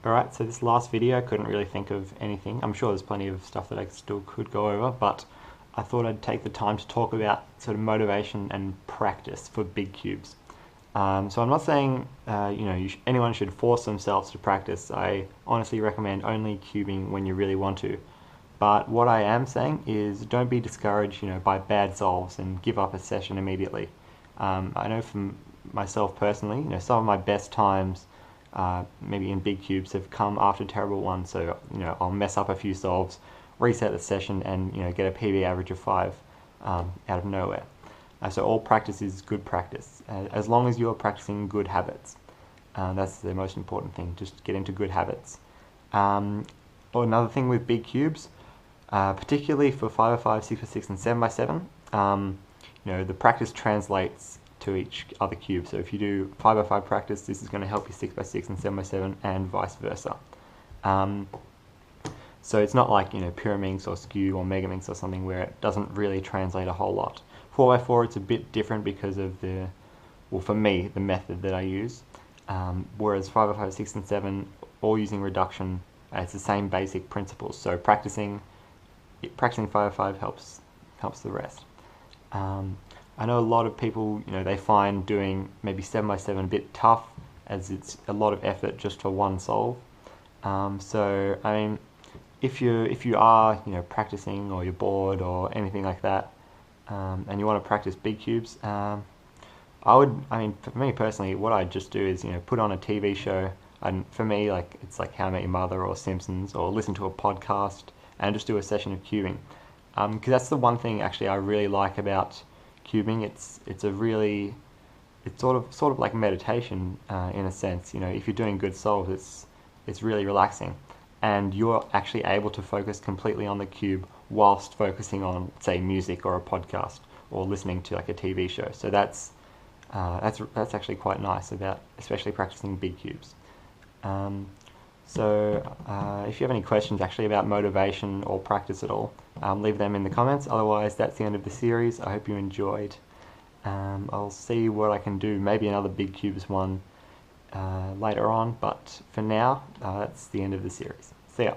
Alright, so this last video I couldn't really think of anything. I'm sure there's plenty of stuff that I still could go over, but I thought I'd take the time to talk about sort of motivation and practice for big cubes. So I'm not saying anyone should force themselves to practice. I honestly recommend only cubing when you really want to. But what I am saying is don't be discouraged, by bad solves and give up a session immediately. I know from myself personally, some of my best times, maybe in big cubes, have come after terrible ones. So I'll mess up a few solves, reset the session, and get a PB average of 5 out of nowhere. So all practice is good practice, as long as you're practicing good habits. That's the most important thing. Just get into good habits. Another thing with big cubes, particularly for 5x5, 6x6, and 7x7, the practice translates to each other cube. So if you do 5x5 practice, this is going to help you 6x6 and 7x7, and vice versa. So it's not like Pyraminx or Skew or Megaminx or something where it doesn't really translate a whole lot. 4x4 it's a bit different because of for me, the method that I use. Whereas 5x5, 6 and 7, all using reduction, it's the same basic principles. So practicing 5x5 helps the rest. I know a lot of people, they find doing maybe 7x7 a bit tough, as it's a lot of effort just for one solve. So I mean, if you are practicing, or you're bored or anything like that, and you want to practice big cubes, for me personally, what I just do is put on a TV show, and for me, it's like How I Met Your Mother or Simpsons, or listen to a podcast and just do a session of cubing, because that's the one thing actually I really like about cubing. It's sort of like meditation in a sense. If you're doing good solves, it's really relaxing, and you're actually able to focus completely on the cube whilst focusing on, say, music or a podcast or listening to like a TV show. So that's actually quite nice about especially practicing big cubes. So if you have any questions actually about motivation or practice at all, leave them in the comments. Otherwise, that's the end of the series. I hope you enjoyed. I'll see what I can do, maybe another big cubes one later on, but for now, that's the end of the series. See ya.